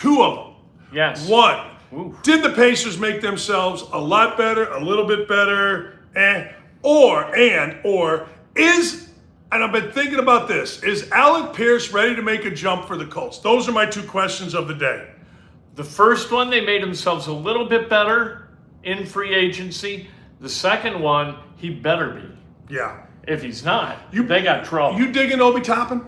Two of them. Yes. One, Ooh. did the Pacers make themselves a lot better, a little bit better, or is, and I've been thinking about this, is Alec Pierce ready to make a jump for the Colts? Those are my two questions of the day. The first one, they made themselves a little bit better in free agency. The second one, he better be. Yeah. If he's not, they got trouble. You digging Obi Toppin?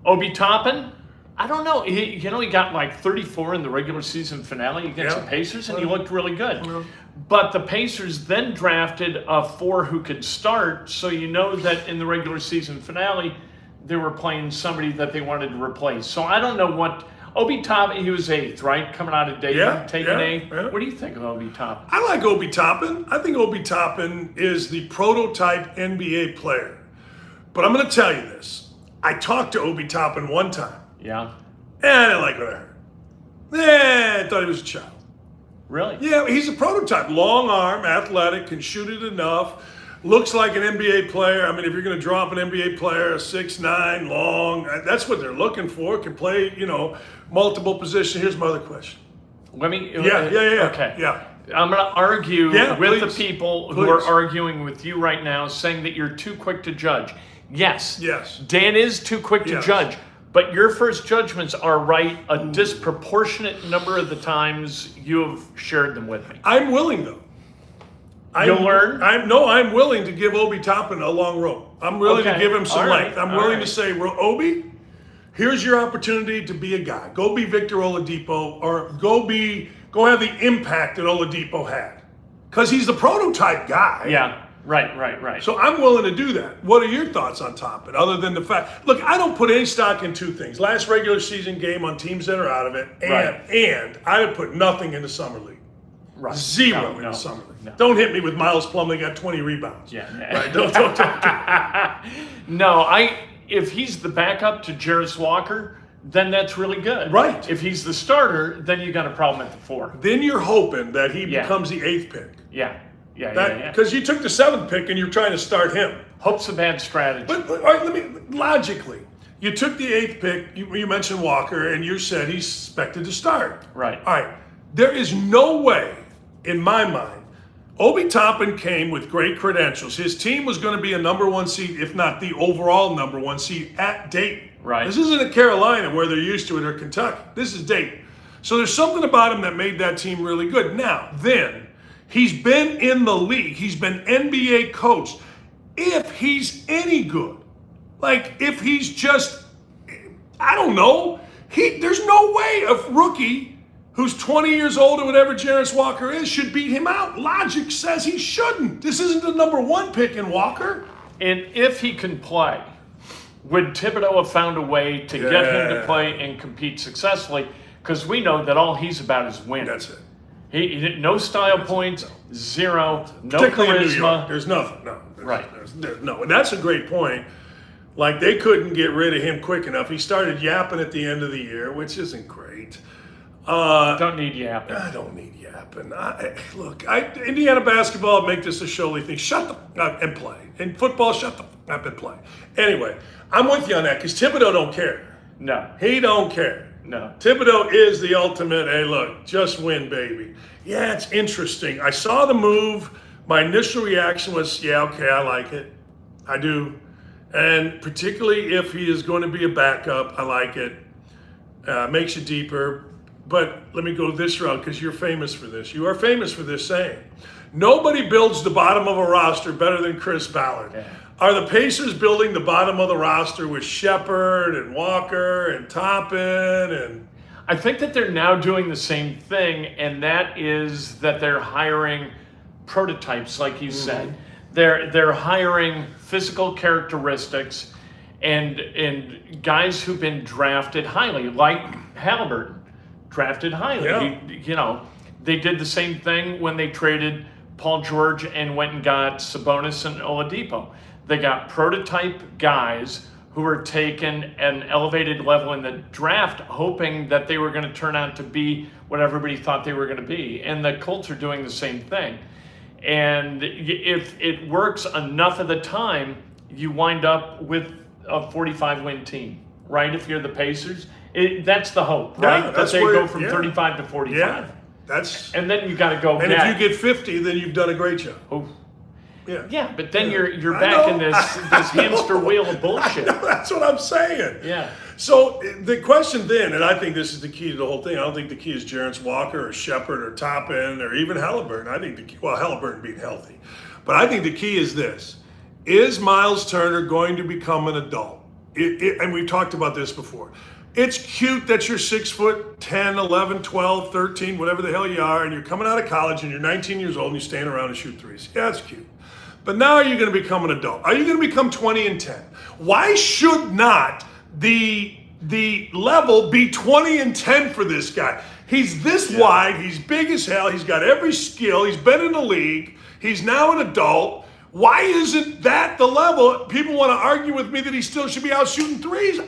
Obi Toppin? I don't know. He got like 34 in the regular season finale against the Pacers, and he looked really good. Yeah. But the Pacers then drafted a 4 who could start, so you know that in the regular season finale, they were playing somebody that they wanted to replace. So I don't know what... Obi Toppin, he was 8th, right? Coming out of Dayton, taking 8th. Yeah. What do you think of Obi Toppin? I like Obi Toppin. I think Obi Toppin is the prototype NBA player. But I'm going to tell you this. I talked to Obi Toppin one time. Yeah. And I didn't like what I heard. I thought he was a child. Really? Yeah, he's a prototype. Long arm, athletic, can shoot it enough. Looks like an NBA player. I mean, if you're going to drop an NBA player, 6'9", long, that's what they're looking for. Can play, multiple positions. Here's my other question. Let me. Yeah. Okay. Yeah. I'm going to argue with the people who are Please. arguing with you right now, saying that you're too quick to judge. Yes. Yes. Dan is too quick to judge. But your first judgments are right a disproportionate number of the times you have shared them with me. I'm willing, though. You'll learn? I'm willing to give Obi Toppin a long rope. I'm willing to give him some length. I'm willing to say, Obi, here's your opportunity to be a guy. Go be Victor Oladipo, or go have the impact that Oladipo had. Because he's the prototype guy. Yeah. Right. So I'm willing to do that. What are your thoughts on Toppin, other than the fact, look, I don't put any stock in two things. Last regular season game on teams that are out of it, and I would put nothing in the summer league. Right. Zero in the summer league. No. Don't hit me with Miles Plumlee got 20 rebounds. Yeah. Right, don't. No, if he's the backup to Jarris Walker, then that's really good. Right. If he's the starter, then you got a problem at the 4. Then you're hoping that he becomes the 8th pick. Yeah. Because you took the 7th pick and you're trying to start him. Hope's a bad strategy. But all right, logically, you took the 8th pick, you mentioned Walker, and you said he's expected to start. Right. All right. There is no way, in my mind, Obi Toppin came with great credentials. His team was going to be a number 1 seed, if not the overall number 1 seed at Dayton. Right. This isn't a Carolina where they're used to it, or Kentucky. This is Dayton. So there's something about him that made that team really good. Now, then, he's been in the league. He's been NBA coached. If he's any good, like if he's just, I don't know, there's no way a rookie who's 20 years old or whatever Jarris Walker is should beat him out. Logic says he shouldn't. This isn't the number 1 pick in Walker. And if he can play, would Thibodeau have found a way to get him to play and compete successfully? Because we know that all he's about is winning. That's it. He no style points, zero, no Particularly in New York, charisma. there's nothing. No. Right. No, and that's a great point. Like, they couldn't get rid of him quick enough. He started yapping at the end of the year, which isn't great. Don't need yapping. I don't need yapping. Indiana basketball, make this a showy thing. Shut the f up and play. In football, shut the f up and play. Anyway, I'm with you on that because Thibodeau don't care. No. He don't care. No. Thibodeau is the ultimate, hey, look, just win, baby. Yeah, it's interesting. I saw the move. My initial reaction was, yeah, okay, I like it. I do. And particularly if he is going to be a backup, I like it. Makes you deeper. But let me go this route because you're famous for this. You are famous for this saying. Nobody builds the bottom of a roster better than Chris Ballard. Yeah. Are the Pacers building the bottom of the roster with Shepard and Walker and Toppin and... I think that they're now doing the same thing, and that is that they're hiring prototypes, like you said. They're hiring physical characteristics and guys who've been drafted highly, like Halliburton, drafted highly. Yeah. They did the same thing when they traded Paul George and went and got Sabonis and Oladipo. They got prototype guys who were taken at an elevated level in the draft, hoping that they were going to turn out to be what everybody thought they were going to be. And the Colts are doing the same thing. And if it works enough of the time, you wind up with a 45-win team, right? If you're the Pacers, That's the hope, right? Yeah, that they go from 35 to 45. Yeah, and then you got to go. And if you get 50, then you've done a great job. Oh. Yeah. Yeah, but then you're back in this hamster wheel of bullshit. That's what I'm saying. Yeah. So the question then, and I think this is the key to the whole thing. I don't think the key is Jarence Walker or Shepard or Toppin or even Halliburton. I think the key, Halliburton being healthy, but I think the key is this: is Miles Turner going to become an adult? And we've talked about this before. It's cute that you're 6'10", 11, 12, 13, whatever the hell you are, and you're coming out of college and you're 19 years old and you stand around and shoot threes. Yeah, it's cute. But now are you going to become an adult? Are you going to become 20 and 10? Why should not the level be 20 and 10 for this guy? He's this wide, he's big as hell, he's got every skill, he's been in the league, he's now an adult. Why isn't that the level? People want to argue with me that he still should be out shooting threes.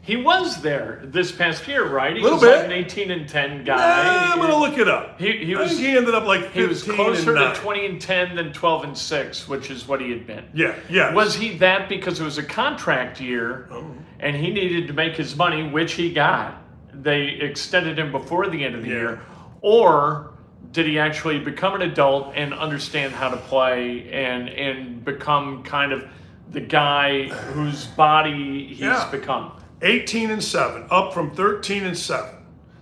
He was there this past year, right? He was like an 18 and 10 guy. I'm going to look it up. He was. He ended up like 15 He was closer and 9. to 20 and 10 than 12 and 6, which is what he had been. Yeah. Was he that because it was a contract year and he needed to make his money, which he got? They extended him before the end of the year. Or did he actually become an adult and understand how to play and become kind of the guy whose body he's become? 18 and 7, up from 13 and 7,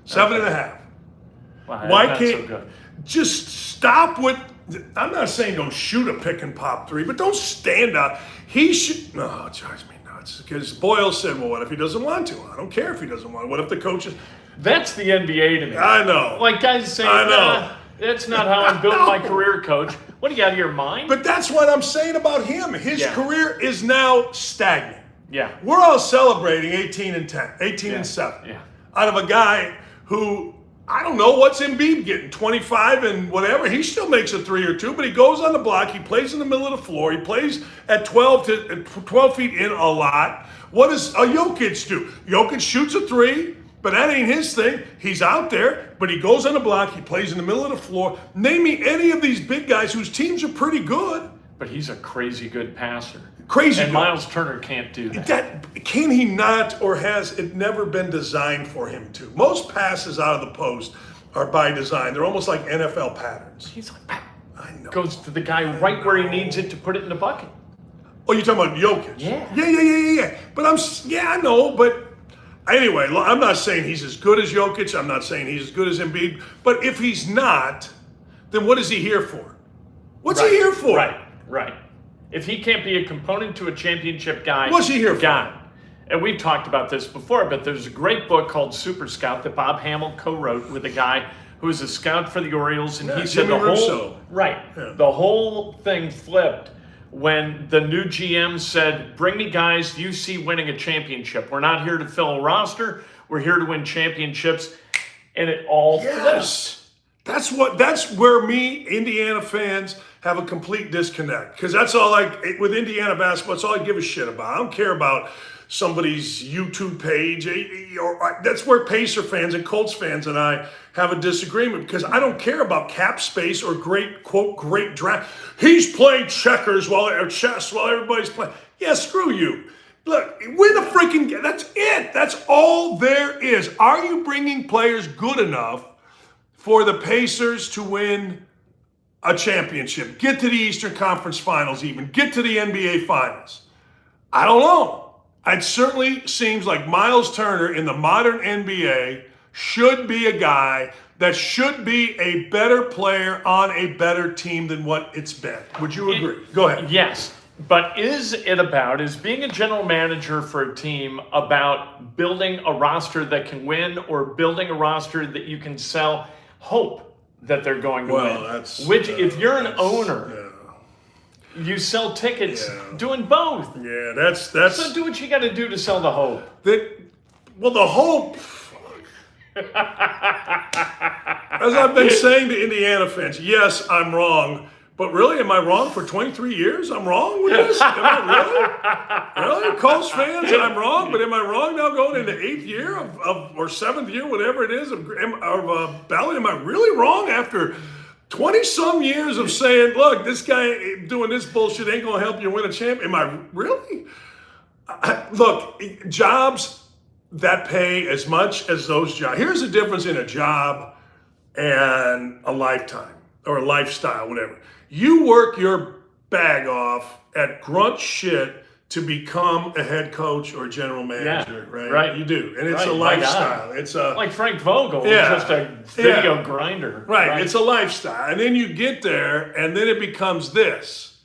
7.5. Wow, Why that's can't so good. just stop with? I'm not saying don't shoot a pick and pop three, but don't stand up. He should. No, it drives me nuts because Boyle said, "Well, what if he doesn't want to? I don't care if he doesn't want to. What if the coaches?" That's the NBA to me. I know. Like guys saying, I know. That's not how I'm building my career, coach. What are you out of your mind? But that's what I'm saying about him. His career is now stagnant. Yeah. We're all celebrating 18 and 10, 18 and 7 out of a guy who, I don't know, what's Embiid getting, 25 and whatever. He still makes a 3 or 2, but he goes on the block. He plays in the middle of the floor. He plays at 12 feet in a lot. What does a Jokic do? Jokic shoots a 3, but that ain't his thing. He's out there, but he goes on the block. He plays in the middle of the floor. Name me any of these big guys whose teams are pretty good. But he's a crazy good passer. Crazy and good. Miles Turner can't do that. Can he not, or has it never been designed for him to? Most passes out of the post are by design. They're almost like NFL patterns. He's like, I know. Goes to the guy right where he needs it to put it in the bucket. Oh, you're talking about Jokic? Yeah. But I know, but anyway, I'm not saying he's as good as Jokic. I'm not saying he's as good as Embiid. But if he's not, then what is he here for? What's he here for? Right. If he can't be a component to a championship guy, what's he here for? And we've talked about this before, but there's a great book called Super Scout that Bob Hamill co-wrote with a guy who was a scout for the Orioles, and he said the whole thing flipped when the new GM said, "Bring me guys you see winning a championship. We're not here to fill a roster. We're here to win championships," and it all flipped. That's where me, Indiana fans, have a complete disconnect. Because that's all with Indiana basketball, that's all I give a shit about. I don't care about somebody's YouTube page. That's where Pacer fans and Colts fans and I have a disagreement, because I don't care about cap space or great draft. He's playing checkers or chess while everybody's playing. Yeah, screw you. Look, win a freaking game. That's it. That's all there is. Are you bringing players good enough for the Pacers to win a championship, get to the Eastern Conference Finals even, get to the NBA Finals? I don't know. It certainly seems like Miles Turner in the modern NBA should be a guy that should be a better player on a better team than what it's been. Would you agree? Go ahead. Yes. But is being a general manager for a team about building a roster that can win, or building a roster that you can sell hope that they're going to win? If you're an owner, you sell tickets doing both. Yeah, that's. So do what you got to do to sell the hope. The hope. As I've been saying to Indiana fans, yes, I'm wrong. But really, am I wrong for 23 years? I'm wrong with this? Am I really? Really? Colts fans, I'm wrong, but am I wrong now going into 8th year or 7th year, whatever it is, of Ballot? Am I really wrong after 20-some years of saying, look, this guy doing this bullshit ain't going to help you win a champ? Am I really? Look, jobs that pay as much as those jobs. Here's the difference in a job and a lifetime or a lifestyle, whatever. You work your bag off at grunt shit to become a head coach or general manager, right? You do. And it's a lifestyle. It's a like Frank Vogel, just a video grinder. Right. It's a lifestyle. And then you get there and then it becomes this.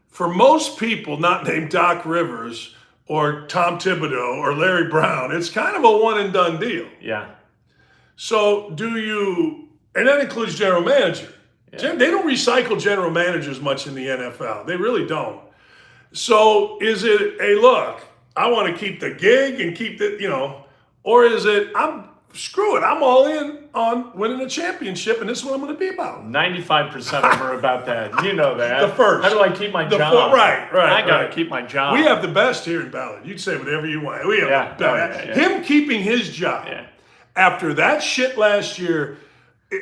For most people not named Doc Rivers or Tom Thibodeau or Larry Brown, it's kind of a one and done deal. Yeah. So and that includes general manager. Yeah. They don't recycle general managers much in the NFL. They really don't. So is it a look, I want to keep the gig and keep the, or is it, screw it, I'm all in on winning a championship and this is what I'm going to be about. 95% of them are about that. You know that. The first. How do I keep my job? Right. I got to keep my job. We have the best here in Ballard. You'd say whatever you want. We have the best. Him keeping his job after that shit last year,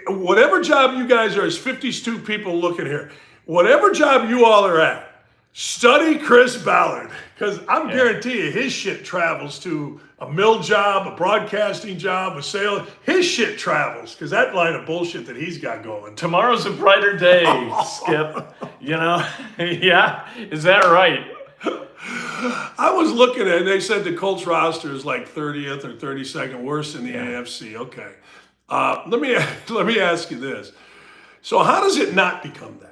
whatever job you guys are, as 52 people looking here, whatever job you all are at, study Chris Ballard, because I'm guarantee you his shit travels to a mill job, a broadcasting job, a sale. His shit travels because that line of bullshit that he's got going. Tomorrow's a brighter day, Skip. Yeah, is that right? I was looking at it, they said the Colts roster is like 30th or 32nd worst in the AFC. Okay. Let me ask you this. So how does it not become that?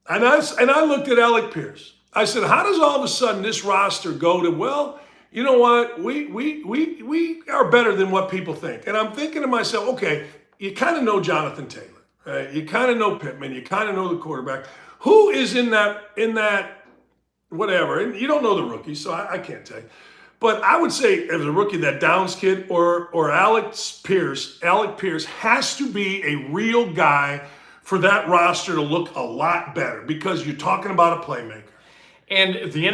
And I looked at Alec Pierce. I said, how does all of a sudden this roster go to, well, you know what, we are better than what people think. And I'm thinking to myself, okay, you kind of know Jonathan Taylor, right? You kind of know Pittman, you kind of know the quarterback. Who is in that whatever? And you don't know the rookie, so I can't tell you. But I would say as a rookie, that Downs kid or Alec Pierce has to be a real guy for that roster to look a lot better because you're talking about a playmaker. And the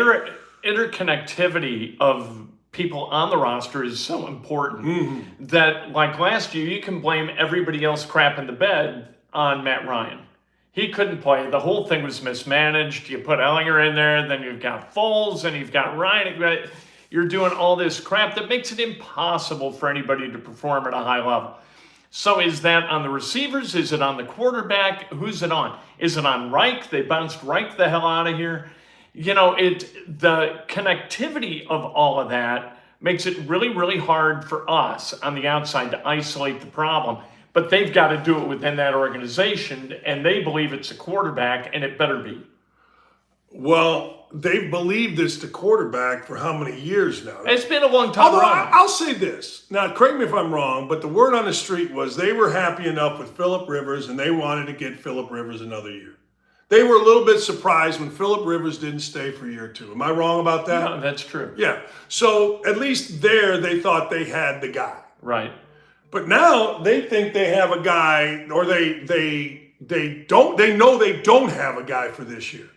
interconnectivity of people on the roster is so important that, like last year, you can blame everybody else crapping the bed on Matt Ryan. He couldn't play. The whole thing was mismanaged. You put Ellinger in there, then you've got Foles, and you've got Ryan. You're doing all this crap that makes it impossible for anybody to perform at a high level. So is that on the receivers? Is it on the quarterback? Who's it on? Is it on Reich? They bounced Reich the hell out of here. The connectivity of all of that makes it really, really hard for us on the outside to isolate the problem. But they've got to do it within that organization, and they believe it's a quarterback, and it better be. Well, they've believed this to quarterback for how many years now? It's been a long time. Although I'll say this. Now, correct me if I'm wrong, but the word on the street was they were happy enough with Phillip Rivers and they wanted to get Phillip Rivers another year. They were a little bit surprised when Phillip Rivers didn't stay for a year or two. Am I wrong about that? No, that's true. Yeah. So at least there they thought they had the guy. Right. But now they think they have a guy, or they know they don't have a guy for this year.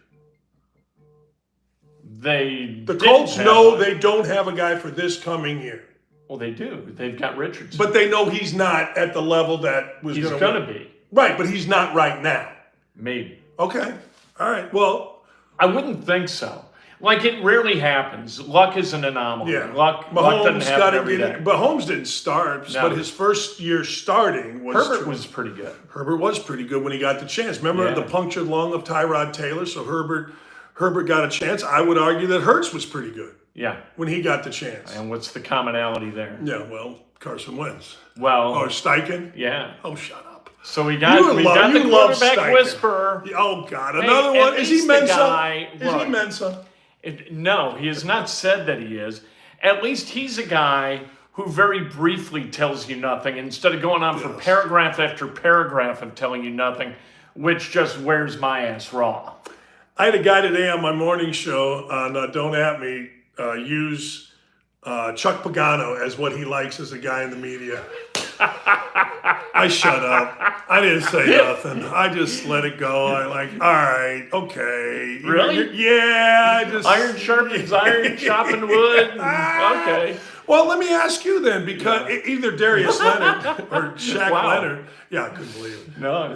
The Colts know they don't have a guy for this coming year. Well, they do. They've got Richardson. But they know he's not at the level that was going to be. Right, but he's not right now. Maybe. Okay. All right. Well, I wouldn't think so. Like, it rarely happens. Luck is an anomaly. Yeah. Luck doesn't happen every day. Mahomes didn't start, but his first year starting was... Herbert was pretty good. Herbert was pretty good when he got the chance. Remember the punctured lung of Tyrod Taylor? So Herbert got a chance. I would argue that Hurts was pretty good. Yeah. When he got the chance. And what's the commonality there? Yeah, well, Carson Wentz. Well... Or Steichen? Yeah. Oh, shut up. So we got the quarterback whisperer. Oh, God. Another one. Is he Mensa? Is he Mensa? No, he has not said that he is. At least he's a guy who very briefly tells you nothing instead of going on for paragraph after paragraph of telling you nothing, which just wears my ass raw. I had a guy today on my morning show on Don't At Me use Chuck Pagano as what he likes as a guy in the media. I shut up. I didn't say nothing. I just let it go. I all right, okay. Really? Yeah. I just iron sharpens iron, chopping wood. Okay. Well, let me ask you then, because either Darius Leonard or Shaq Leonard. Yeah, I couldn't believe it. No.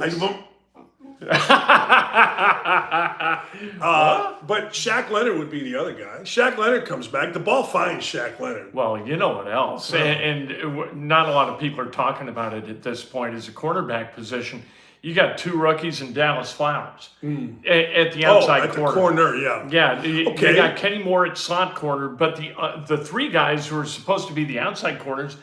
But Shaq Leonard would be the other guy. Shaq Leonard comes back. The ball finds Shaq Leonard. Well, you know what else? And not a lot of people are talking about it at this point as a cornerback position. You got 2 rookies in Dallas Flowers at the outside corner. The corner, yeah. Yeah, you got Kenny Moore at slot corner, but the 3 guys who are supposed to be the outside corners,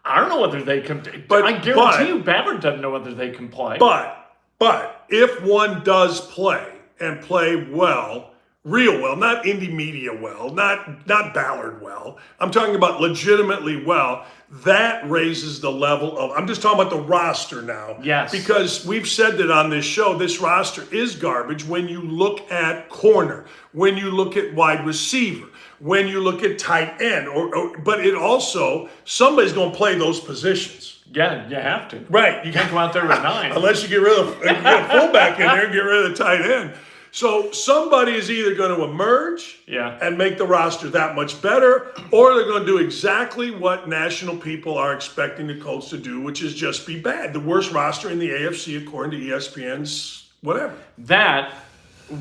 I don't know whether they can. But I guarantee you, Ballard doesn't know whether they can play. But if one does play and play well, real well, not indie media well, not Ballard well, I'm talking about legitimately well, that raises the level of, I'm just talking about the roster now. Yes. Because we've said that on this show, this roster is garbage when you look at corner, when you look at wide receiver, when you look at tight end, but it also, somebody's going to play those positions. Yeah, you have to. Right. You can't go out there with 9. Unless you get rid of get a fullback in there and get rid of the tight end. So somebody is either going to emerge and make the roster that much better, or they're going to do exactly what national people are expecting the Colts to do, which is just be bad. The worst roster in the AFC according to ESPN's whatever. That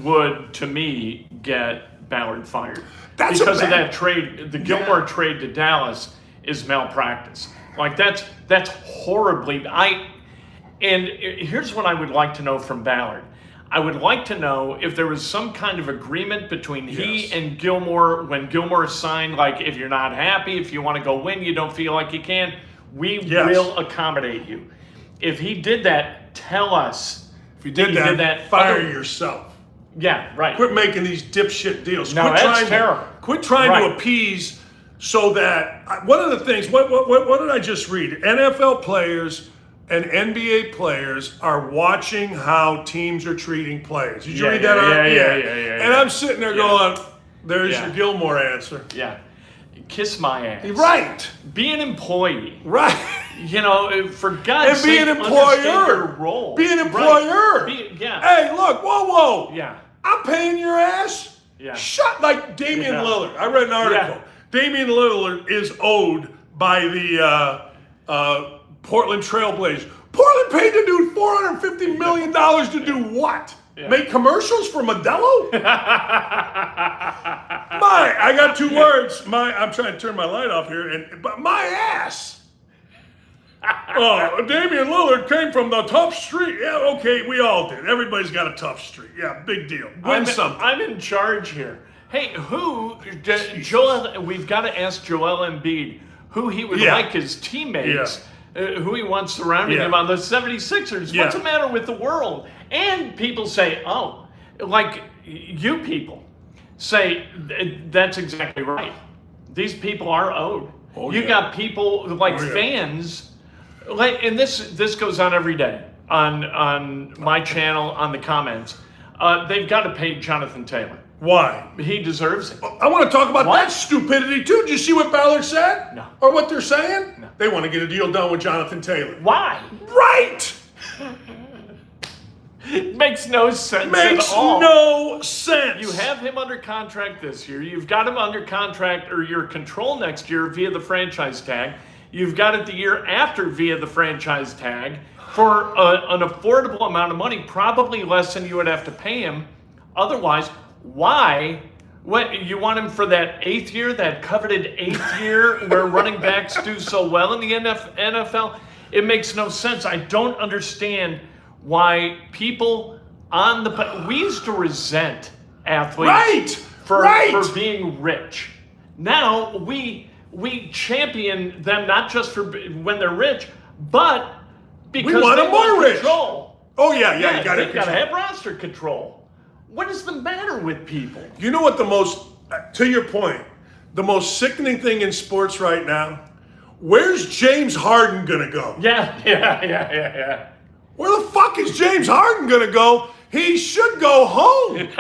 would, to me, get Ballard fired. That's because of that trade. The Gilmore trade to Dallas is malpractice. Like that's horribly. And here's what I would like to know from Ballard. I would like to know if there was some kind of agreement between he and Gilmore when Gilmore signed, like, if you're not happy, if you want to go win, you don't feel like you can, we will accommodate you. If he did that, tell us. If you did that, fire yourself. Yeah, right. Quit making these dipshit deals. No, that's terrible. Quit trying to appease so that, one of the things, what did I just read? NFL players and NBA players are watching how teams are treating players. Did you read that? Yeah. And I'm sitting there going, there's your Gilmore answer. Yeah. Kiss my ass. Right. Be an employee. Right. You know, for God's sake, and be an employer. Your role. Be an employer. Right. Hey, look, whoa. Yeah. I'm paying your ass. Yeah. Shut like Damian Lillard. I read an article. Damian Lillard is owed by the Portland Trailblazers. Portland paid the dude $450 million to do what? Yeah. Make commercials for Modelo? I got 2 words. I'm trying to turn my light off here, but my ass. Damian Lillard came from the tough street. Yeah, okay, we all did. Everybody's got a tough street. Yeah, big deal. Win something. I'm in charge here. Hey, we've got to ask Joel Embiid who he would like as teammates. Who he wants surrounding him on the 76ers. What's the matter with the world? And people say, like you people say, that's exactly right. These people are owed. You got people like fans, and this goes on every day on my channel, on the comments. They've got to pay Jonathan Taylor. Why? He deserves it. I want to talk about that stupidity too. Did you see what Ballard said? No. Or what they're saying? No. They want to get a deal done with Jonathan Taylor. Why? Right! It makes no sense Makes at all. no sense. You have him under contract this year. You've got him under contract or your control next year via the franchise tag. You've got it the year after via the franchise tag for an affordable amount of money, probably less than you would have to pay him otherwise. Why? What, you want him for that 8th year, that coveted 8th year where running backs do so well in the NFL? It makes no sense. I don't understand why people on the... We used to resent athletes for being rich. Now we champion them not just for when they're rich, but because we want they them more want rich. Control. Oh yeah, you got to have roster control. What is the matter with people? You know what to your point, the most sickening thing in sports right now? Where's James Harden gonna go? Yeah. Where the fuck is James Harden gonna go? He should go home. And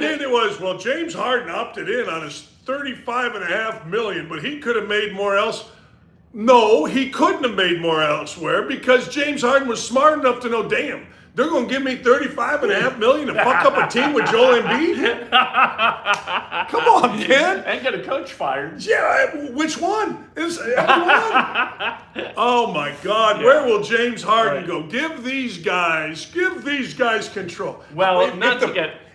then it was, James Harden opted in on his $35.5 million, but he could have made more else. No, he couldn't have made more elsewhere because James Harden was smart enough to know, damn, They're going to give me $35.5 million to fuck up a team with Joel Embiid? Come on, kid. And get a coach fired. Yeah, which one? Is everyone? Oh my God, yeah. Where will James Harden go? Give these guys control. Well,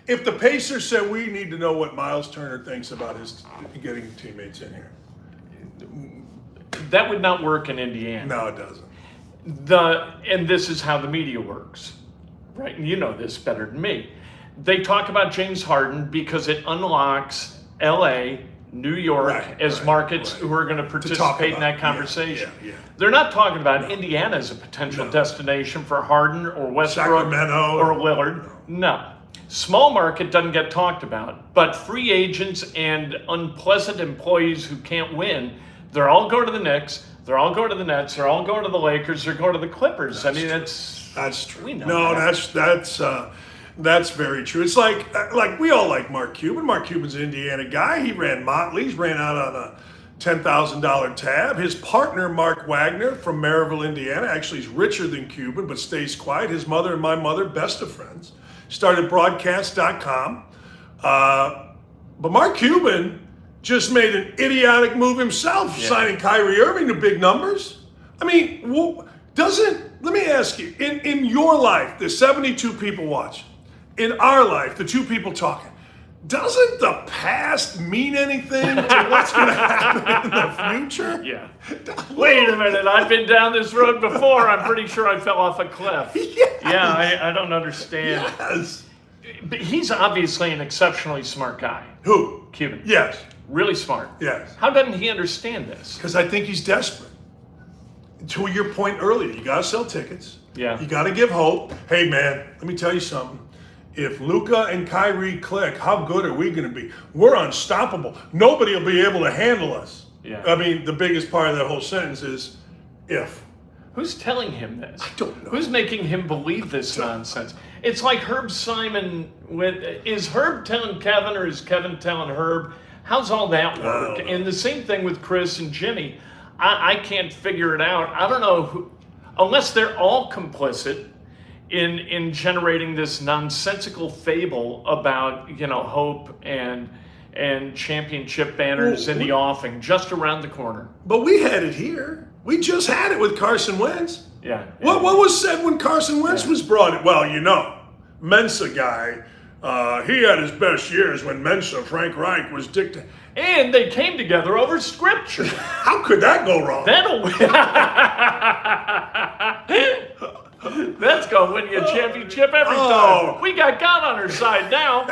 if the Pacers said we need to know what Miles Turner thinks about his getting teammates in here. That would not work in Indiana. No, it doesn't. And this is how the media works, right? And you know this better than me. They talk about James Harden because it unlocks LA, New York as markets who are going to participate in that conversation. Yeah. They're not talking about Indiana as a potential destination for Harden or Westbrook Sacramento or Lillard. No. Small market doesn't get talked about, but free agents and unpleasant employees who can't win, they're all going to the Knicks, they're all going to the Nets, they're all going to the Lakers, they're going to the Clippers. That's true. We know that's very true. It's like we all like Mark Cuban. Mark Cuban's an Indiana guy. He ran Motley's, ran out on a $10,000 tab. His partner, Mark Wagner from Maryville, Indiana, actually is richer than Cuban, but stays quiet. His mother and my mother, best of friends. Started broadcast.com. But Mark Cuban just made an idiotic move himself, signing Kyrie Irving to big numbers. I mean, let me ask you, in your life, there's 72 people watching. In our life, the two people talking, doesn't the past mean anything to what's going to happen in the future? Yeah. Wait a minute, I've been down this road before. I'm pretty sure I fell off a cliff. Yes. Yeah, I don't understand. Yes. But he's obviously an exceptionally smart guy. Who? Cuban. Yes. Really smart. Yes. How doesn't he understand this? Because I think he's desperate. To your point earlier, you got to sell tickets. Yeah. You got to give hope. Hey, man, let me tell you something. If Luka and Kyrie click, how good are we going to be? We're unstoppable. Nobody will be able to handle us. Yeah. I mean, the biggest part of that whole sentence is if. Who's telling him this? I don't know. Who's making him believe this nonsense? It's like Herb Simon. Is Herb telling Kevin or is Kevin telling Herb? How's all that work? And the same thing with Chris and Jimmy. I can't figure it out. I don't know who, unless they're all complicit in generating this nonsensical fable about hope and championship banners in the offing just around the corner. But we had it here. We just had it with Carson Wentz. Yeah. What was said when Carson Wentz was brought in? Well, Mensa guy, he had his best years when Mensa, Frank Reich, was dictating. And they came together over scripture. How could that go wrong? That's going to win you a championship every time. We got God on our side now.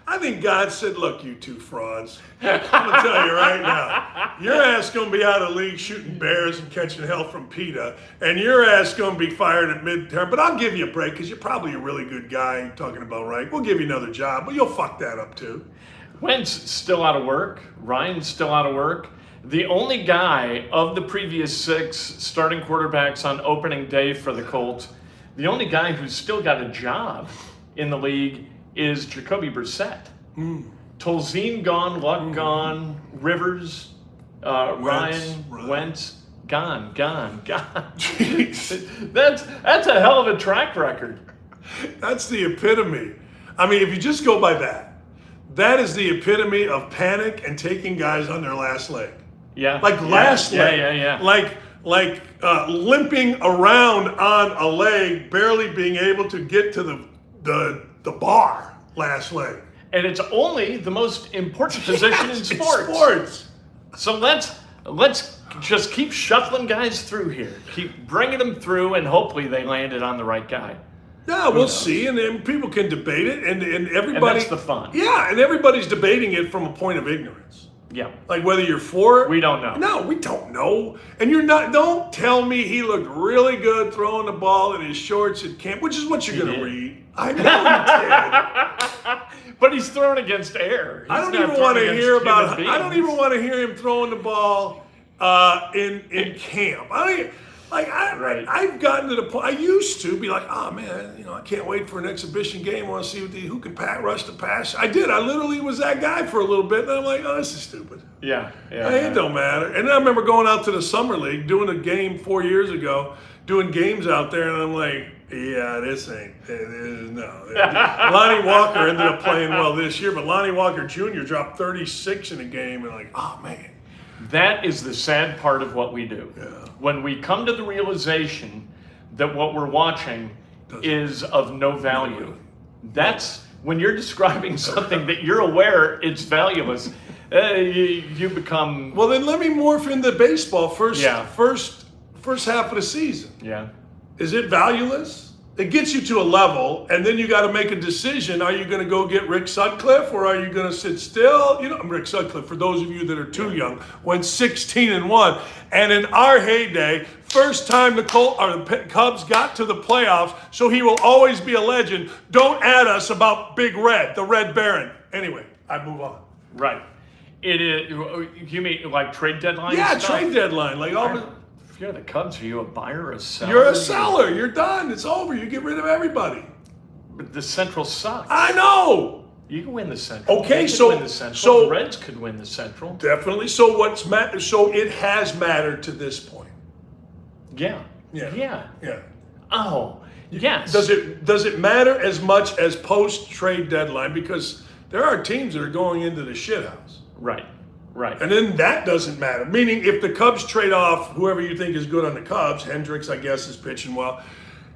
I think God said, look, you two frauds. I'm going to tell you right now. Your ass going to be out of the league shooting bears and catching hell from PETA. And your ass going to be fired at midterm. But I'll give you a break because you're probably a really good guy talking about right. We'll give you another job, but you'll fuck that up too. Wentz still out of work. Ryan's still out of work. The only guy of the previous 6 starting quarterbacks on opening day for the Colts, the only guy who's still got a job in the league is Jacoby Brissett. Tolzien gone, Luck gone, Rivers, Ryan, Wentz, gone. Jeez. That's a hell of a track record. That's the epitome. I mean, if you just go by that is the epitome of panic and taking guys on their last leg. Yeah. Like last leg. Yeah. Like limping around on a leg, barely being able to get to the bar last leg. And it's only the most important position in sports. In sports. So let's just keep shuffling guys through here. Keep bringing them through, and hopefully they landed on the right guy. Yeah, we'll see, and then people can debate it, and everybody. And that's the fun. Yeah, and everybody's debating it from a point of ignorance. Yeah. Like whether you're for it. We don't know. No, we don't know. And you're not. Don't tell me he looked really good throwing the ball in his shorts at camp, which is what you're going to read. I know he did. But he's thrown against air. I don't even want to hear about. I don't even want to hear him throwing the ball in camp. I've gotten to the point. I used to be like, oh man, I can't wait for an exhibition game. I want to see who can rush the pass. I did. I literally was that guy for a little bit, and I'm like, oh, this is stupid. Yeah. It don't matter. And I remember going out to the summer league, doing a game 4 years ago, doing games out there, and I'm like, Yeah, this ain't. No. Lonnie Walker ended up playing well this year, but Lonnie Walker Jr. dropped 36 in a game, and like, oh man. That is the sad part of what we do. Yeah. When we come to the realization that what we're watching is of no value. That's when you're describing something that you're aware it's valueless. You become. Well, then let me morph into baseball first. Yeah. First half of the season. Yeah. Is it valueless? It gets you to a level, and then you got to make a decision. Are you going to go get Rick Sutcliffe, or are you going to sit still? You know, Rick Sutcliffe, for those of you that are too young, went 16-1. And in our heyday, first time the Cubs got to the playoffs, so he will always be a legend. Don't add us about Big Red, the Red Baron. Anyway, I move on. Right. It is. You mean like trade deadline? Yeah, stuff? trade deadline. Like all the. If you're the Cubs, are you a buyer or a seller? You're a seller. You're done. It's over. You get rid of everybody. But the Central sucks. I know. You can win the Central. Okay, you so win the Central. so the Reds could win the Central. Definitely. So what's so it has mattered to this point. Yeah. Yeah. Oh, yes. Does it matter as much as post trade deadline? Because there are teams that are going into the shithouse. Right. And then that doesn't matter. Meaning, if the Cubs trade off whoever you think is good on the Cubs, Hendricks, I guess, is pitching well.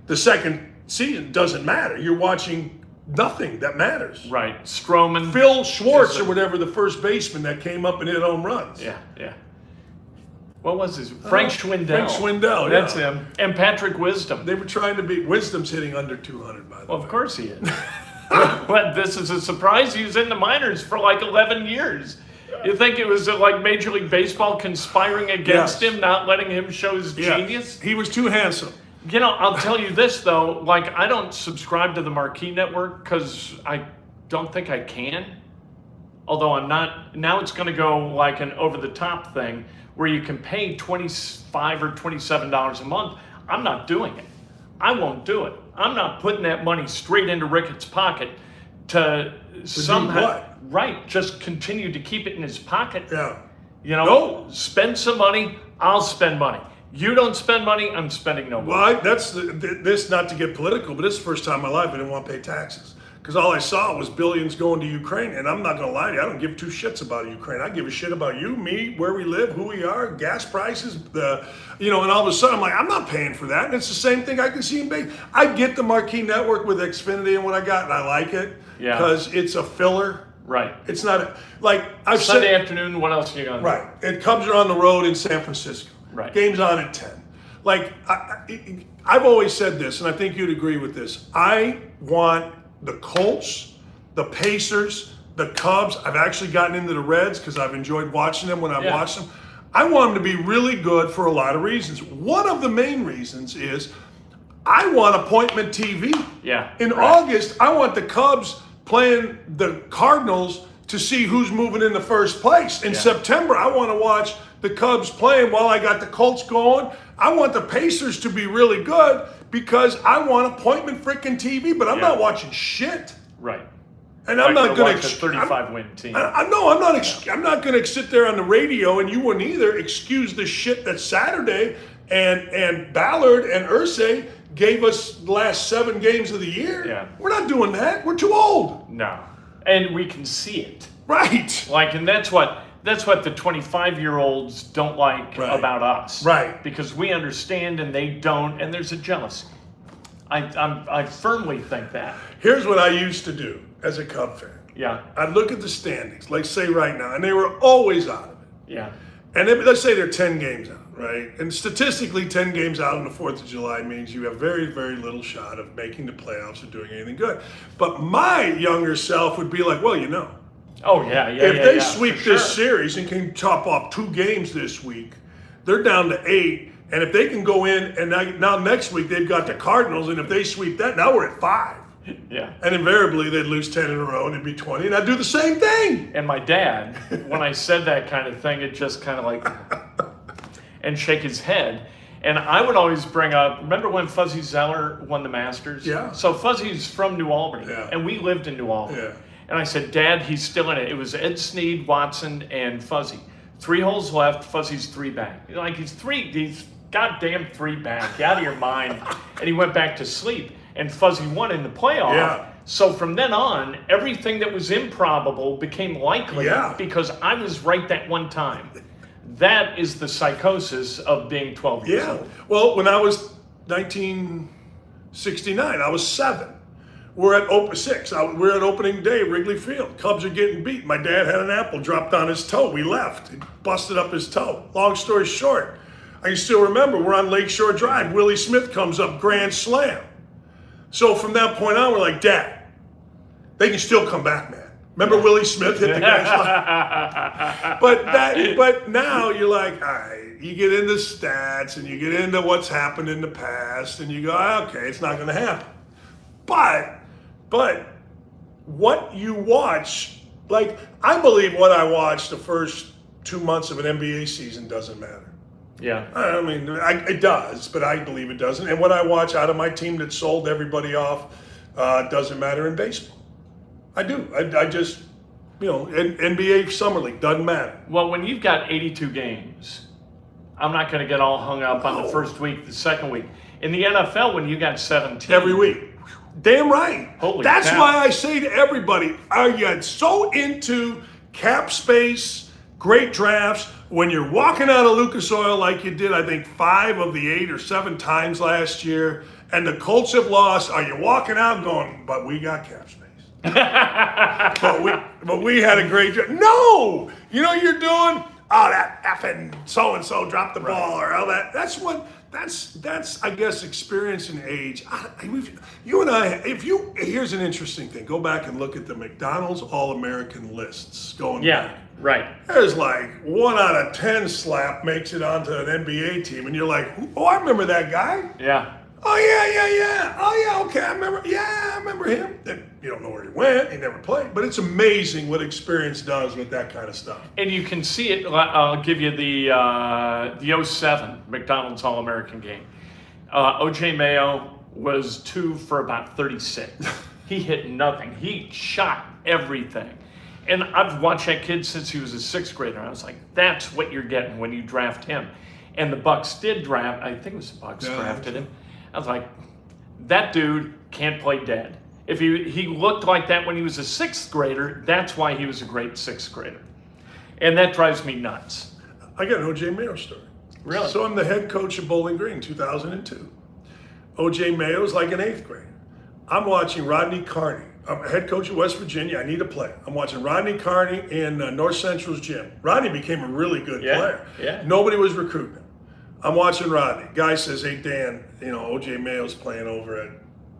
The second season doesn't matter. You're watching nothing that matters. Right. Stroman. Phil Schwartz or whatever, the first baseman that came up and hit home runs. Yeah. What was his? Frank Schwindel. Frank Schwindel, yeah. That's him. And Patrick Wisdom. They were trying to beat. Wisdom's hitting under 200, by the way. Well, of course he is. But this is a surprise. He was in the minors for like 11 years. You think it was like Major League Baseball conspiring against him, not letting him show his genius? He was too handsome. You know, I'll tell you this, though. Like, I don't subscribe to the Marquee Network because I don't think I can. Although I'm not. Now it's going to go like an over-the-top thing where you can pay $25 or $27 a month. I'm not doing it. I won't do it. I'm not putting that money straight into Ricketts' pocket to somehow. Right, just continue to keep it in his pocket. Yeah. You know, spend some money, I'll spend money. You don't spend money, I'm spending no money. Well, this, not to get political, but this is the first time in my life I didn't want to pay taxes. Because all I saw was billions going to Ukraine. And I'm not going to lie to you, I don't give two shits about Ukraine. I give a shit about you, me, where we live, who we are, gas prices, and all of a sudden I'm like, I'm not paying for that. And it's the same thing I can see in big. I get the Marquee Network with Xfinity and what I got, and I like it. Yeah. Because it's a filler. Right. It's not like I've said. Sunday afternoon, what else are you going to do? Right. And Cubs are on the road in San Francisco. Right. Game's on at 10. Like, I've always said this, and I think you'd agree with this. I want the Colts, the Pacers, the Cubs. I've actually gotten into the Reds because I've enjoyed watching them when I've watched them. I want them to be really good for a lot of reasons. One of the main reasons is I want appointment TV. Yeah. In August, I want the Cubs playing the Cardinals to see who's moving in the first place. In September, I want to watch the Cubs playing while I got the Colts going. I want the Pacers to be really good because I want appointment freaking TV, but I'm not watching shit. Right. And I'm not going to watch a 35-win team. I'm not going to sit there on the radio, and you wouldn't either, excuse the shit that Saturday and Ballard and Irsay gave us the last 7 games of the year. Yeah. We're not doing that. We're too old. No. And we can see it. Right. Like, and that's what the 25-year-olds don't like about us. Right. Because we understand and they don't, and there's a jealousy. I firmly think that. Here's what I used to do as a Cub fan. Yeah. I'd look at the standings, like say right now, and they were always out of it. Yeah. And let's say they're 10 games out, right? And statistically, 10 games out on the 4th of July means you have very, very little shot of making the playoffs or doing anything good. But my younger self would be like, well, Oh, yeah. if they sweep this series and can top off 2 games this week, they're down to 8. And if they can go in, and now next week they've got the Cardinals, and if they sweep that, now we're at 5. Yeah. And invariably they'd lose 10 in a row and it'd be 20, and I'd do the same thing. And my dad, when I said that kind of thing, it just kind of like, and shake his head. And I would always bring up, remember when Fuzzy Zeller won the Masters? Yeah. So Fuzzy's from New Albany, and we lived in New Albany. Yeah. And I said, Dad, he's still in it. It was Ed Snead, Watson, and Fuzzy. 3 holes left, Fuzzy's 3 back. Like he's goddamn 3 back, you out of your mind. And he went back to sleep. And Fuzzy won in the playoff. Yeah. So from then on, everything that was improbable became likely because I was right that one time. That is the psychosis of being 12 years old. Well, when I was 1969, I was 7. We're at we're at opening day, Wrigley Field. Cubs are getting beat. My dad had an apple dropped on his toe. We left. He busted up his toe. Long story short, I can still remember we're on Lakeshore Drive. Willie Smith comes up, grand slam. So from that point on, we're like, Dad, they can still come back, man. Remember Willie Smith hit the guy's line? But now you're like, all right, you get into stats and you get into what's happened in the past and you go, okay, it's not going to happen. But what you watch, like I believe what I watched the first 2 months of an NBA season doesn't matter. Yeah. I mean, it does, but I believe it doesn't. And what I watch out of my team that sold everybody off doesn't matter in baseball. I do. I just, NBA Summer League doesn't matter. Well, when you've got 82 games, I'm not going to get all hung up on the first week, the second week. In the NFL, when you got 17. Every week. Damn right. Holy That's cow. why I say to everybody, are you so into cap space, great drafts, when you're walking out of Lucas Oil like you did, I think 5 of the 8 or 7 times last year, and the Colts have lost, are you walking out going, but we got cap space? but we had a great draft. No! You know what you're doing? Oh, that effing so-and-so dropped the ball or all that. That's I guess experience and age. You and I, here's an interesting thing. Go back and look at the McDonald's All-American lists going back. Right. There's like 1 out of 10 slap makes it onto an NBA team, and you're like, oh, I remember that guy. Yeah. Oh yeah. Oh yeah, okay, I remember him. Then you don't know where he went, he never played. But it's amazing what experience does with that kind of stuff. And you can see it. I'll give you the 07 McDonald's All-American game. O.J. Mayo was 2 for about 36. He hit nothing. He shot everything. And I've watched that kid since he was a 6th grader. I was like, that's what you're getting when you draft him. And the Bucks did draft, I think it was the Bucks drafted him. I was like, that dude can't play dead. If he looked like that when he was a 6th grader, that's why he was a great 6th grader. And that drives me nuts. I got an O.J. Mayo story. Really? So I'm the head coach of Bowling Green, 2002. O.J. Mayo's like an 8th grader. I'm watching Rodney Carney. I'm head coach of West Virginia. I need a play. I'm watching Rodney Carney in North Central's gym. Rodney became a really good player. Yeah. Nobody was recruiting him. I'm watching Rodney. Guy says, hey, Dan, O.J. Mayo's playing over at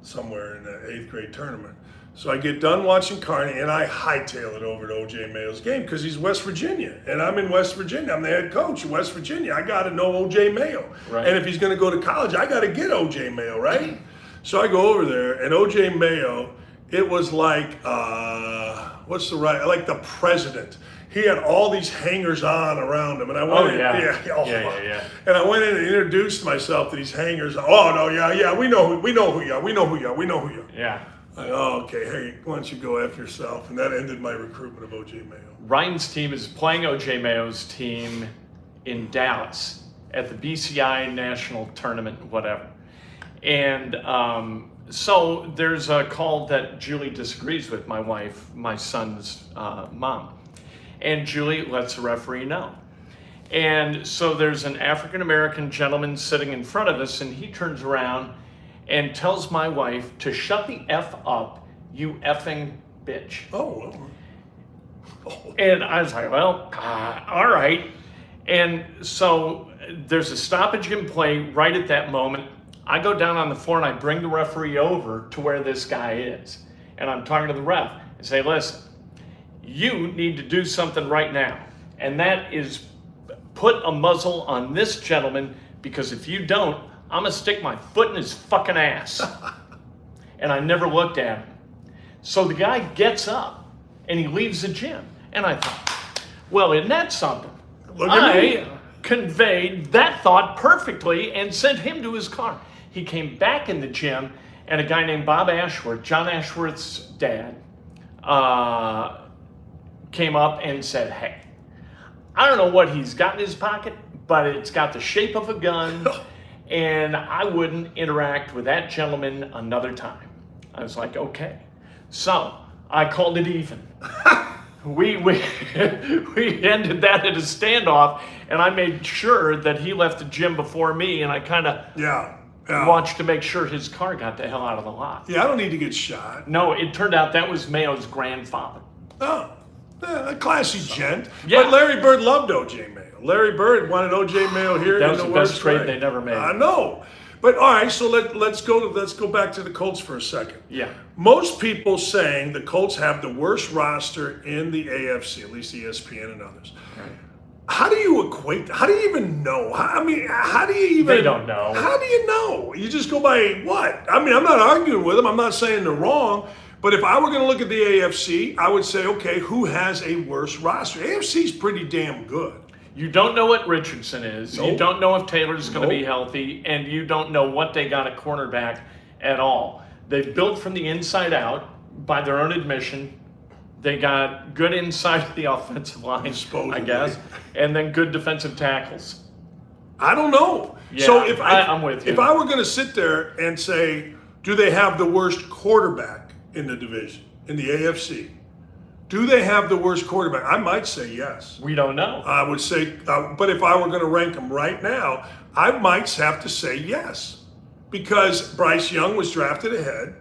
somewhere in the 8th grade tournament. So I get done watching Carney, and I hightail it over to O.J. Mayo's game because he's West Virginia. And I'm in West Virginia. I'm the head coach of West Virginia. I got to know O.J. Mayo. Right. And if he's going to go to college, I got to get O.J. Mayo, right? So I go over there, and O.J. Mayo, it was like, like the president. He had all these hangers on around him, and I went in. Yeah. And I went in and introduced myself to these hangers. Oh no, yeah, we know who you are. Yeah. Like, oh, okay, hey, why don't you go F yourself? And that ended my recruitment of O.J. Mayo. Ryan's team is playing O.J. Mayo's team in Dallas at the BCI National Tournament, whatever. And so there's a call that Julie disagrees with, my wife, my son's mom. And Julie lets the referee know. And so there's an African-American gentleman sitting in front of us, and he turns around and tells my wife to shut the F up, you effing bitch. Oh. And I was like, well, all right. And so there's a stoppage in play right at that moment. I go down on the floor and I bring the referee over to where this guy is. And I'm talking to the ref and say, listen, you need to do something right now. And that is put a muzzle on this gentleman, because if you don't, I'm gonna stick my foot in his fucking ass. And I never looked at him. So the guy gets up and he leaves the gym. And I thought, well, isn't that something? I conveyed that thought perfectly and sent him to his car. He came back in the gym, and a guy named Bob Ashworth, John Ashworth's dad, came up and said, hey, I don't know what he's got in his pocket, but it's got the shape of a gun, and I wouldn't interact with that gentleman another time. I was like, okay. So I called it even. We ended that at a standoff, and I made sure that he left the gym before me, and I kind of watched to make sure his car got the hell out of the lot. Yeah, I don't need to get shot. No, it turned out that was Mayo's grandfather. Oh, a classy gent. Yeah. But Larry Bird loved O.J. Mayo. Larry Bird wanted O.J. Mayo here. That was the best trade they never made. I know. But all right, so let's go back to the Colts for a second. Yeah. Most people saying the Colts have the worst roster in the AFC, at least ESPN and others. Right. How do you equate that? How do you even know? How do you even... They don't know. How do you know? You just go by what? I mean, I'm not arguing with them. I'm not saying they're wrong. But if I were going to look at the AFC, I would say, okay, who has a worse roster? AFC's pretty damn good. You don't know what Richardson is. Nope. You don't know if Taylor's going to be healthy, and you don't know what they got at cornerback at all. They've built from the inside out, by their own admission. They got good inside of the offensive line, I guess, and then good defensive tackles. I don't know. Yeah, so if I'm with you. If I were going to sit there and say, do they have the worst quarterback in the division, in the AFC? Do they have the worst quarterback? I might say yes. We don't know. I would say, but if I were going to rank them right now, I might have to say yes. Because Bryce Young was drafted ahead.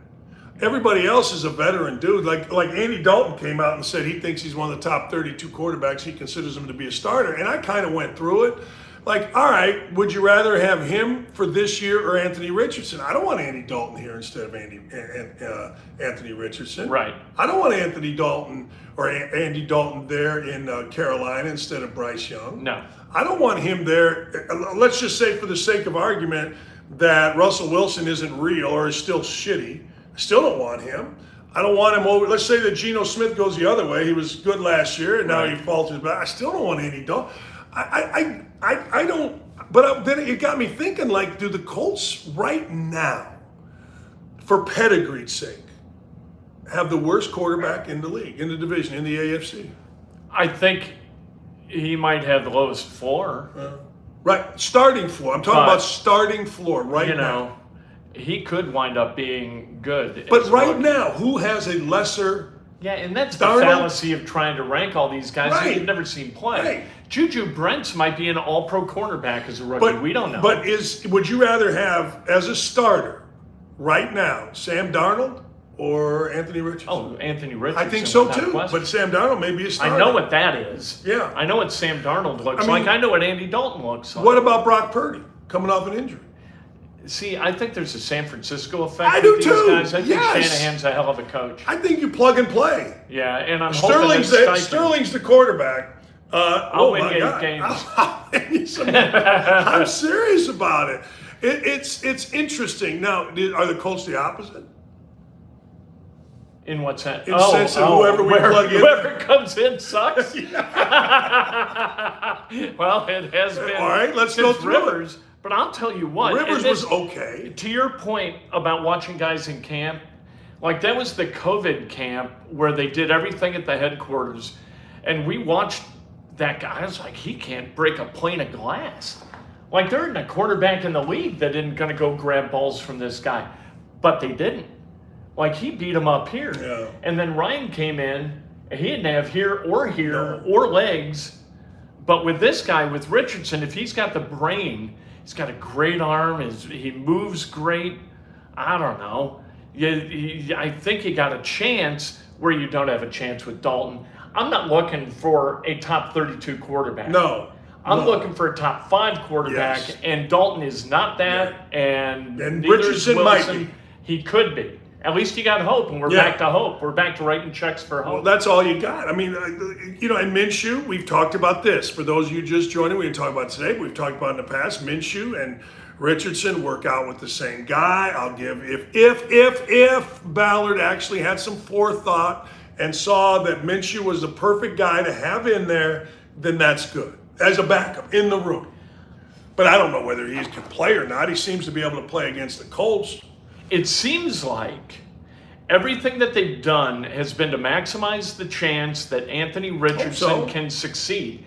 Everybody else is a veteran dude. Like Andy Dalton came out and said he thinks he's one of the top 32 quarterbacks. He considers him to be a starter. And I kind of went through it. Like, all right, would you rather have him for this year or Anthony Richardson? I don't want Andy Dalton here instead of Anthony Richardson. Right. I don't want Anthony Dalton or Andy Dalton there in Carolina instead of Bryce Young. No. I don't want him there. Let's just say for the sake of argument that Russell Wilson isn't real or is still shitty. I still don't want him. I don't want him over. Let's say that Geno Smith goes the other way. He was good last year and now he falters back. I still don't want Andy Dalton. I don't, but then it got me thinking, like, do the Colts right now, for pedigree's sake, have the worst quarterback in the league, in the division, in the AFC? I think he might have the lowest floor. Right, starting floor. I'm talking about starting floor right now. He could wind up being good. But right now, who has a lesser... Yeah, and that's the fallacy of trying to rank all these guys that you've never seen play. Right. Juju Brents might be an all-pro cornerback as a rookie. We don't know. But would you rather have, as a starter, right now, Sam Darnold or Anthony Richardson? Oh, Anthony Richardson. I think so too, but Sam Darnold may be a starter. I know what that is. Yeah. I know what Sam Darnold looks like. I know what Andy Dalton looks like. What about Brock Purdy coming off an injury? See, I think there's a San Francisco effect. I do with too. These guys. I think Yes. Shanahan's a hell of a coach. I think you plug and play. Yeah, and I'm Sterling's the quarterback. I'll win 8 games. I'll win you some. I'm serious about it. It's interesting. Now, are the Colts the opposite? In what sense? In the sense of whoever we plug in. Whoever comes in sucks? Well, it has been. All right, let's go through Rivers. it. But I'll tell you what. Rivers was okay. To your point about watching guys in camp, like that was the COVID camp where they did everything at the headquarters. And we watched that guy. I was like, he can't break a pane of glass. Like there isn't a quarterback in the league that isn't going to go grab balls from this guy. But they didn't. Like he beat him up here. Yeah. And then Ryan came in. And he didn't have here or legs. But with this guy, with Richardson, if he's got the brain, he's got a great arm. He moves great. I don't know. I think you got a chance where you don't have a chance with Dalton. I'm not looking for a top 32 quarterback. No. I'm looking for a top 5 quarterback, and Dalton is not that, and Richardson might be. He could be. At least you got hope, and we're back to hope. We're back to writing checks for hope. Well, that's all you got. I mean, and Minshew, we've talked about this. For those of you just joining, we didn't talk about today, but we've talked about in the past. Minshew and Richardson work out with the same guy. I'll give, if Ballard actually had some forethought and saw that Minshew was the perfect guy to have in there, then that's good. As a backup in the room. But I don't know whether he can play or not. He seems to be able to play against the Colts. It seems like everything that they've done has been to maximize the chance that Anthony Richardson can succeed.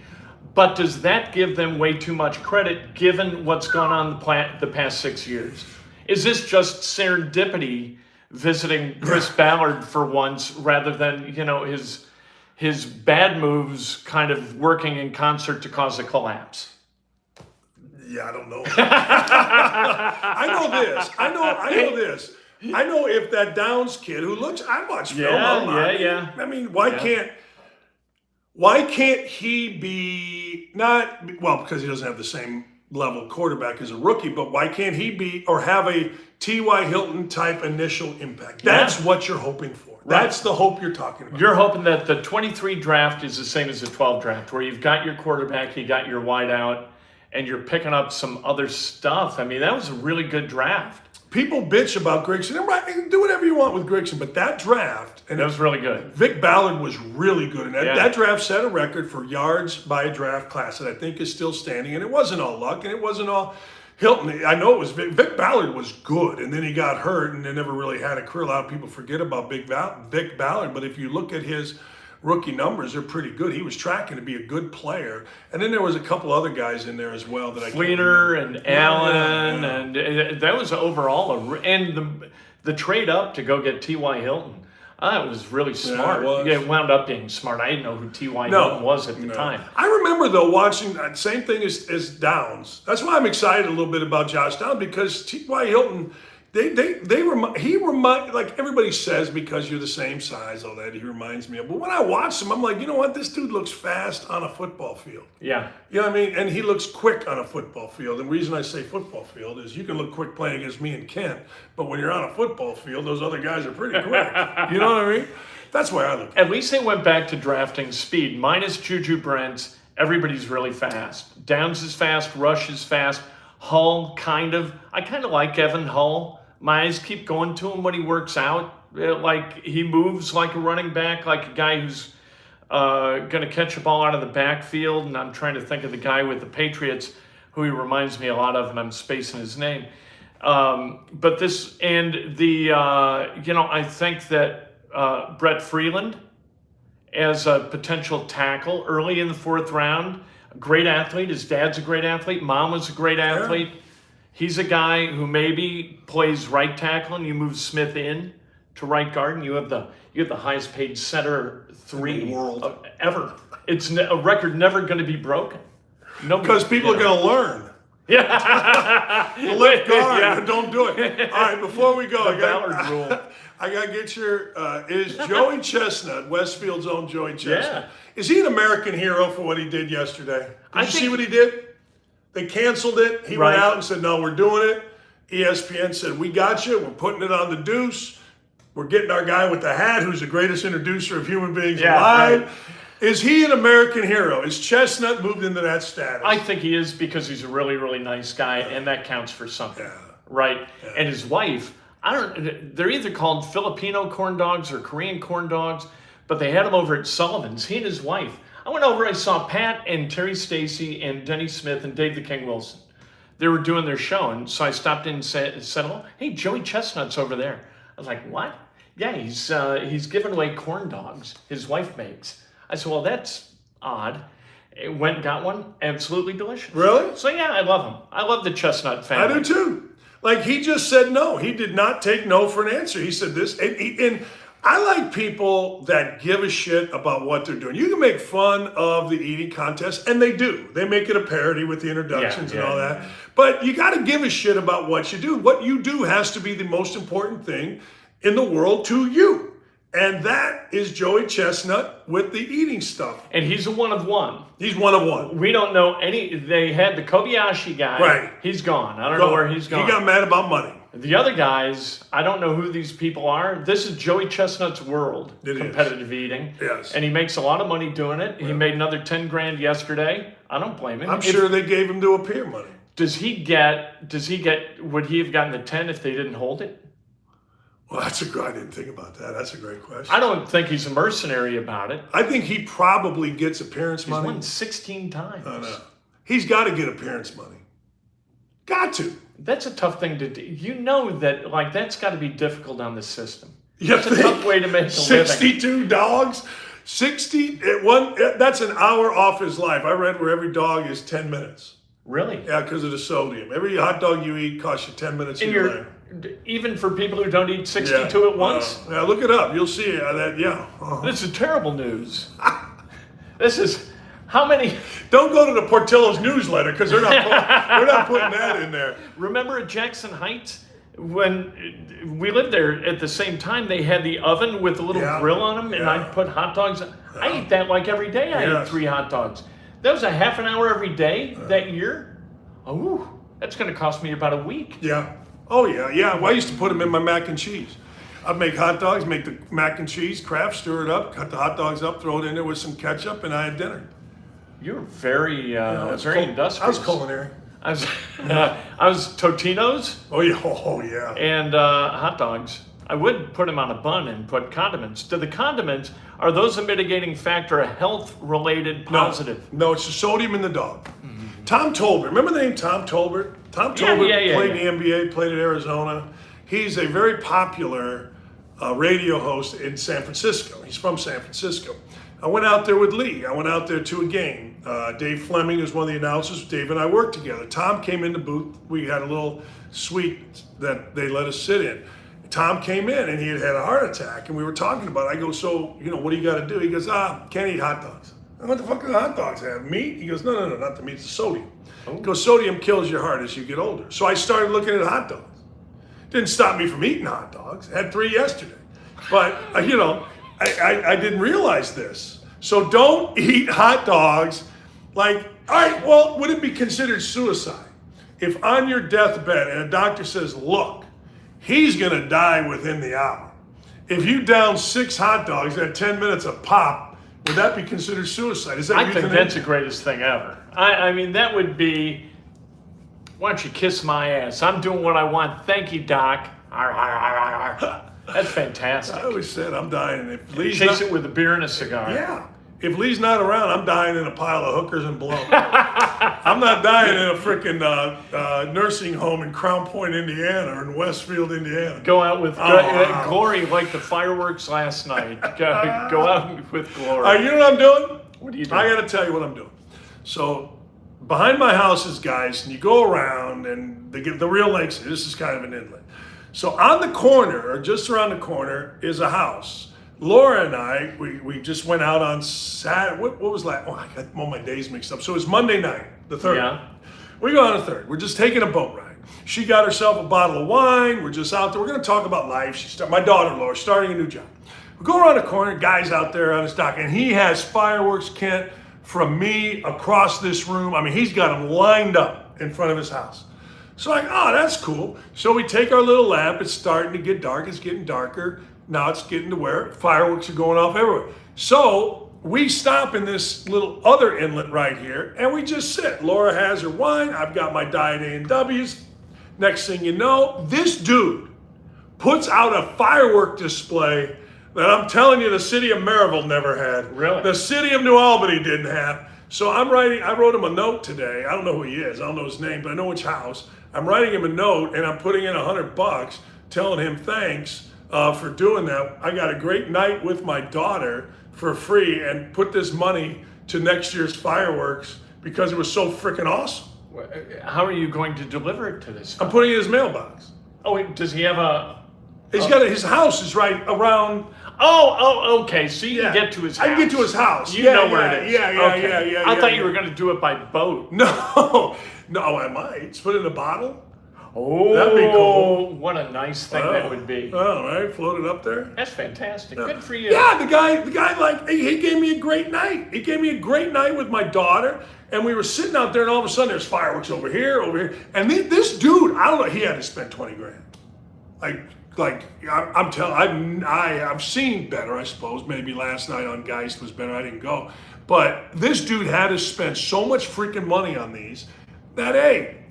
But does that give them way too much credit given what's gone on the past 6 years? Is this just serendipity visiting Chris Ballard for once rather than, his bad moves kind of working in concert to cause a collapse? Yeah, I don't know. I know this. I know this. I know if that Downs kid who looks, I watch film. Yeah. I mean, why can't he be because he doesn't have the same level quarterback as a rookie, but why can't he be or have a T.Y. Hilton type initial impact? That's what you're hoping for. Right. That's the hope you're talking about. You're hoping that the 23 draft is the same as the 12 draft, where you've got your quarterback, you got your wideout, and you're picking up some other stuff. I mean, that was a really good draft. People bitch about Grigson. Do whatever you want with Grigson, but that draft, and that was really good. Vic Ballard was really good. And that draft set a record for yards by a draft class that I think is still standing. And it wasn't all luck, and it wasn't all Hilton. I know it was Vic Ballard was good, and then he got hurt, and they never really had a career. A lot of people forget about Vic Ballard, but if you look at his rookie numbers, they're pretty good. He was tracking to be a good player. And then there was a couple other guys in there as well that I Fleener and Allen, and that was overall and the trade up to go get T.Y. Hilton. It was really smart. It wound up being smart. I didn't know who T.Y. Hilton was at the time. I remember, though, watching that same thing as Downs. That's why I'm excited a little bit about Josh Downs, because T.Y. Hilton, he remind, like everybody says, because you're the same size, all that, he reminds me of. But when I watch him, I'm like, you know what? This dude looks fast on a football field. Yeah. You know what I mean? And he looks quick on a football field. And the reason I say football field is you can look quick playing against me and Kent, but when you're on a football field, those other guys are pretty quick. You know what I mean? That's why I look at it. At least they went back to drafting speed. Minus Juju Brents, everybody's really fast. Downs is fast, Rush is fast. Hull, I kind of like Evan Hull. My eyes keep going to him when he works out. Like he moves like a running back, like a guy who's going to catch a ball out of the backfield. And I'm trying to think of the guy with the Patriots who he reminds me a lot of, and I'm spacing his name. But this and the, I think that Brett Freeland as a potential tackle early in the 4th round, a great athlete. His dad's a great athlete. Mom was a great athlete. Yeah. He's a guy who maybe plays right tackle, and you move Smith in to right guard, and you have the highest paid center 3 in the world ever. It's a record never going to be broken. Because people are going to learn. Yeah. The left guard, don't do it. All right, before we go, Ballard rule. I got to get your, is Joey Chestnut, Westfield's own Joey Chestnut, Yeah. Is he an American hero for what he did yesterday? Did you see what he did? They canceled it. He went out and said, no, we're doing it. ESPN said, we got you. We're putting it on the deuce. We're getting our guy with the hat who's the greatest introducer of human beings alive. Right. Is he an American hero? Is Chestnut moved into that status? I think he is, because he's a really, really nice guy, and that counts for something, right? Yeah. And his wife, they're either called Filipino corn dogs or Korean corn dogs, but they had him over at Sullivan's, he and his wife. I went over, I saw Pat and Terry Stacy and Denny Smith and Dave the King Wilson. They were doing their show, and so I stopped in and said, hello, hey, Joey Chestnut's over there. I was like, what? Yeah, he's giving away corn dogs his wife makes. I said, well, that's odd. Went and got one, absolutely delicious. Really? So yeah, I love him. I love the Chestnut family. I do too. Like, he just said no. He did not take no for an answer. He said this, and I like people that give a shit about what they're doing. You can make fun of the eating contest, and they do. They make it a parody with the introductions and all that. But you got to give a shit about what you do. What you do has to be the most important thing in the world to you. And that is Joey Chestnut with the eating stuff. And he's a one of one. He's one of one. We don't know any. They had the Kobayashi guy. Right. He's gone. I don't know where he's gone. He got mad about money. The other guys, I don't know who these people are. This is Joey Chestnut's world, competitive eating. Yes. And he makes a lot of money doing it. Yeah. He made another 10 grand yesterday. I don't blame him. I'm sure they gave him to appear money. Would he have gotten the 10 if they didn't hold it? Well, I didn't think about that. That's a great question. I don't think he's a mercenary about it. I think he probably gets appearance money. He's won 16 times. I know. He's got to get appearance money. Got to. That's a tough thing to do. You know that, that's got to be difficult on the system. That's a tough way to make a 62 living. dogs, That's an hour off his life. I read where every dog is 10 minutes. Really? Yeah, because of the sodium. Every hot dog you eat costs you 10 minutes of your life. Even for people who don't eat 62 at once? Yeah, look it up. You'll see that. Yeah. This is terrible news. This is how many. Don't go to the Portillo's newsletter because they're not putting that in there. Remember at Jackson Heights when we lived there at the same time? They had the oven with a little grill on them, and I'd put hot dogs. I ate that like every day. I ate 3 hot dogs. That was a half an hour every day that year. Oh, that's going to cost me about a week. Yeah. Oh, yeah. Well, I used to put them in my mac and cheese. I'd make hot dogs, make the mac and cheese, Kraft, stir it up, cut the hot dogs up, throw it in there with some ketchup, and I had dinner. You're very industrious. I was culinary. I was Totino's. Oh, yeah. And hot dogs. I would put them on a bun and put condiments. Do the condiments, are those a mitigating factor, a health-related positive? No, it's the sodium in the dog. Mm-hmm. Tom Tolbert, remember the name Tom Tolbert? Tom Tolbert played in the NBA, played at Arizona. He's a very popular radio host in San Francisco. He's from San Francisco. I went out there with Lee. I went out there to a game. Dave Fleming was one of the announcers. Dave and I worked together. Tom came in the booth. We had a little suite that they let us sit in. Tom came in and he had a heart attack, and we were talking about it. I go, so, what do you got to do? He goes, can't eat hot dogs. I go, what the fuck do hot dogs have? Meat? He goes, no, not the meat, it's the sodium. Oh. He goes, sodium kills your heart as you get older. So I started looking at hot dogs. Didn't stop me from eating hot dogs. I had 3 yesterday. But, I didn't realize this. So don't eat hot dogs. All right, well, would it be considered suicide if on your deathbed and a doctor says, look, he's going to die within the hour. If you down 6 hot dogs at 10 minutes a pop, would that be considered suicide? Is that I think that's the greatest thing ever. I mean, that would be, why don't you kiss my ass? I'm doing what I want. Thank you, Doc. That's fantastic. I always said I'm dying. If Lee's chase it with a beer and a cigar. Yeah. If Lee's not around, I'm dying in a pile of hookers and blow. I'm not dying in a freaking nursing home in Crown Point, Indiana, or in Westfield, Indiana. Go out with glory like the fireworks last night. Go out with glory. You know what I'm doing? What are you doing? I got to tell you what I'm doing. So behind my house is guys, and you go around, and the real lakes. This is kind of an inlet. So on the corner, or just around the corner, is a house. Laura and I, we just went out on Saturday. What was that? Oh, I got all my days mixed up. So it was Monday night, the 3rd. Yeah. We go on the 3rd. We're just taking a boat ride. She got herself a bottle of wine. We're just out there. We're going to talk about life. My daughter-in-law, starting a new job. We go around the corner, guy's out there on his dock, and he has fireworks, Kent, from me across this room. I mean, he's got them lined up in front of his house. So that's cool. So we take our little lamp. It's starting to get dark. It's getting darker. Now it's getting to where fireworks are going off everywhere. So we stop in this little other inlet right here, and we just sit. Laura has her wine. I've got my Diet A&Ws. Next thing you know, this dude puts out a firework display that I'm telling you the city of Maryville never had. Really? The city of New Albany didn't have. So I wrote him a note today. I don't know who he is. I don't know his name, but I know which house. I'm writing him a note, and I'm putting in $100, telling him thanks for doing that. I got a great night with my daughter for free, and put this money to next year's fireworks because it was so freaking awesome. How are you going to deliver it to this guy? I'm putting it in his mailbox. Oh, wait, does he have a... His house is right around... Oh, okay. So you can get to his house. I can get to his house. You know where it is. Yeah. I thought you were going to do it by boat. No, I might. Just put it in a bottle. Oh, that'd be cool. What a nice thing that would be. All right, float it up there. That's fantastic. Good for you. Yeah, the guy, he gave me a great night. He gave me a great night with my daughter, and we were sitting out there, and all of a sudden there's fireworks over here, and this dude, I don't know, he had to spend $20,000. I'm telling, I've seen better, I suppose. Maybe last night on Geist was better. I didn't go, but this dude had to spend so much freaking money on these that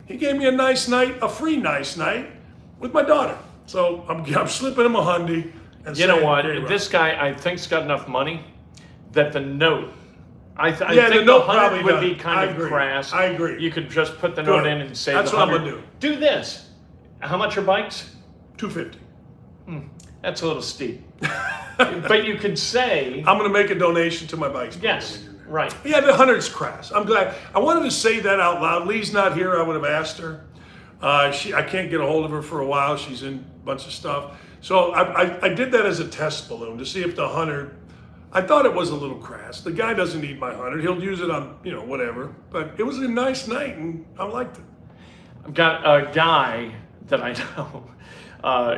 he gave me a nice night, a free nice night with my daughter. So I'm slipping him a $100. And you know what? This guy, I think, has got enough money that the note. I think the note $100 would be kind of crass. I agree. You could just put the note in and save That's the $100. what I'm gonna do. Do this. How much are bikes? $250. That's a little steep. But you could say, I'm going to make a donation to my bikes. yes, right. Yeah, the 100's crass. I'm glad. I wanted to say that out loud. Lee's not here. I would have asked her. I can't get a hold of her for a while. She's in a bunch of stuff. So I did that as a test balloon to see if the 100, I thought it was a little crass. The guy doesn't need my 100. He'll use it on, whatever. But it was a nice night, and I liked it. I've got a guy that I know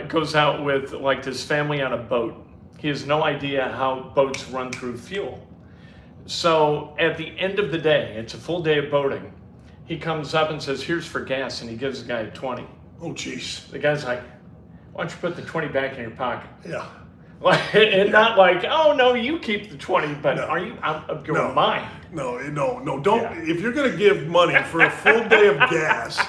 goes out with like his family on a boat. He has no idea how boats run through fuel. So at the end of the day, it's a full day of boating. He comes up and says, here's for gas, and he gives the guy a 20. Oh, jeez. The guy's like, why don't you put the 20 back in your pocket? Yeah. And not like, oh, no, you keep the 20, but are you out of your mind? No, don't. Yeah. If you're going to give money for a full day of gas,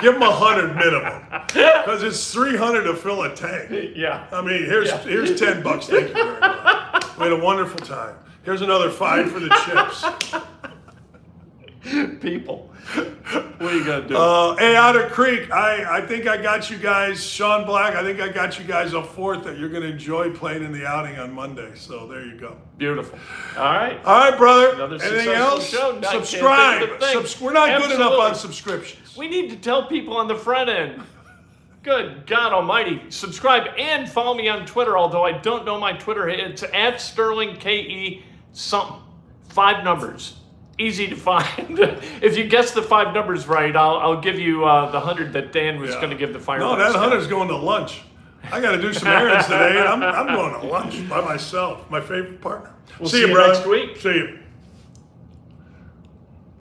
give them 100 minimum, because it's 300 to fill a tank. Yeah. I mean, here's $10. Thank you very much. We had a wonderful time. Here's another $5 for the chips. People, what are you gonna do? Hey, Otter Creek, I think I got you guys, Sean Black. I think I got you guys a fourth that you're gonna enjoy playing in the outing on Monday. So there you go. Beautiful. All right, brother. Another Anything else? Show. Subscribe. We're not Absolutely. good enough on subscriptions. We need to tell people on the front end. Good God Almighty! Subscribe and follow me on Twitter. Although I don't know my Twitter, it's at Sterling KE something. 5 numbers. Easy to find. If you guess the 5 numbers right, I'll give you the 100 that Dan was going to give the fireworks. No, that 100's going to lunch. I got to do some errands today, and I'm going to lunch by myself. My favorite partner. We'll see you brother. next week. See you.